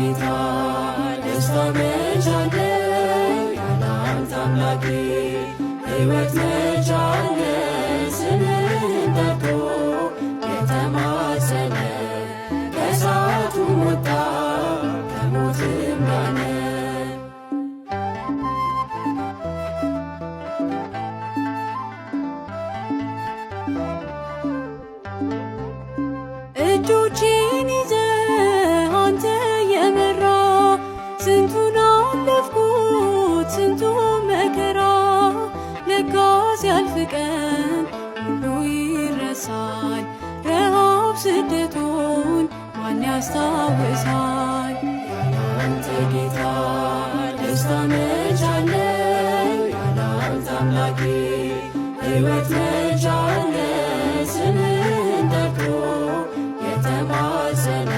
ጌታ ደስታ መች አለ ያለ አንተ አምላኬ ሕይወት መች አለ ስምህን ጠርቶ የተማጸነ ከእሳቱም ወጣ ከሞትም ዳነ። እጆቼን ይዘህ አንተ የመራ ስንቱን አለፍኩት ስንቱን መከራ ለካስ ያልፍ ቀን ሁሉ ይረሳል ረሃብ ስደቱን ማን ያስታውሳል? ያለ ጌታ ደስታ መች አለ ያለ አንተ አምላኬ ሕይወት መች አለ ስምህን ጠርቶ የተማጸነ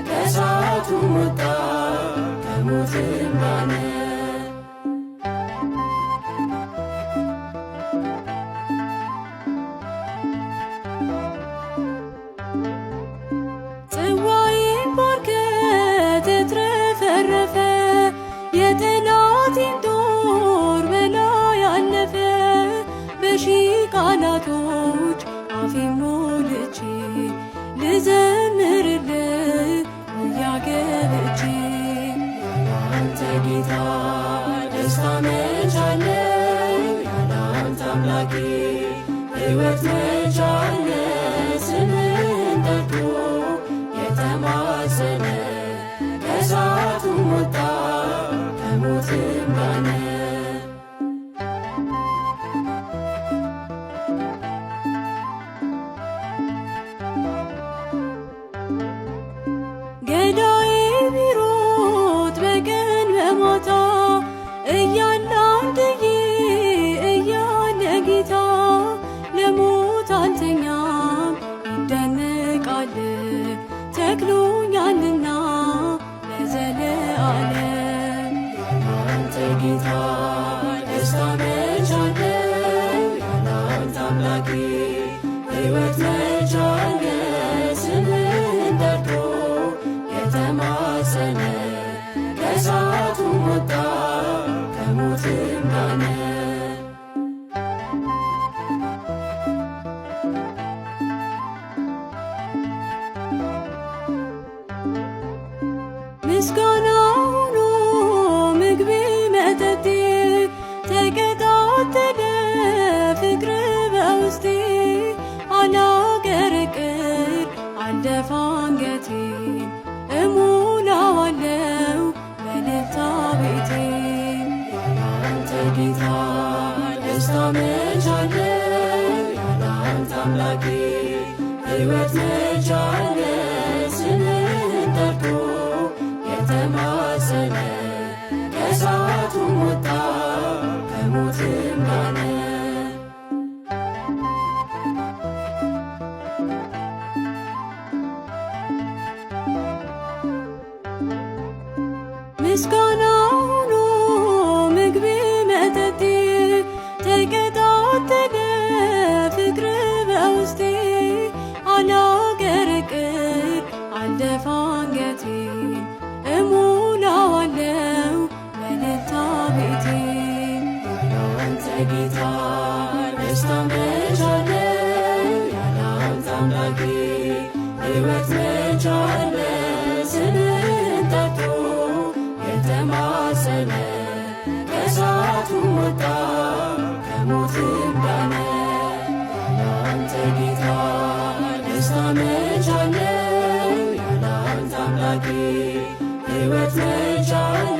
ከእሳቱም ወጣ ከሞትም ዳነ። ጽዋዬን ባርከህ ተትረፈረፈ የጠላቴን ጦር በላይ አለፈ። በሺህ ቃላቶች አፌን ሞልቼ ልዘምርልህ እያገለቼ ያለ ጌታ ደስታ መች አለ ያለ አንተ አምላኬ ሕይወት መች አለ ስምህን ጠርቶ የተማጸነ ከእሳቱም ወጣ ከሞትም ዳነ። ገዳዬ ቢሮጥ በቀን በማታ እያለ አንድዬ እያለ ጌታ ለሞት አልተኛም ይደነቃል ተክሎኛልና ለዘለዓለም። ያለ ጌታ ደስታ መች አለ ያለ አንተ አምላኬ ሕይወት መች አለ ስምህን ጠርቶ የተማጸነ ከእሳቱም ወጣ ከሞትም ዳነ። ምስጋና ሆኖ ምግቤ መጠጤ ተቀጣጠለ ፍቅር በውስጤ አላቀረቅር አልደፋ አንገቴን እሞላዋለው በእልልታ ቤቴን። ያለ ጌታ ደስታ መች አለ ያለ አንተ አምላኬ ሕይወት መች አለ ስምህን ጠርቶ የተማጸነ ከእሳቱም ወጣ ከሞትም ዳነ። ምስጋና ሆኖ ምግቤ መጠጤ ተቀጣጠለ ፍቅር በውስጤ አላቀረቅር አልደፋ አንገቴን እሞላዋለው በእልልታ ቤቴን። ያለ ጌታ ደስታ መች አለ ያለ አንተ አምላኬ ሕይወት መች አለ ስምህን ጠርቶ የተማጸነ ከእሳቱም ወጣ ከሞትም ዳነ። ያለ ጌታ ደስታ መች አለ ያለ አንተ አምላኬ ሕይወት መች አለ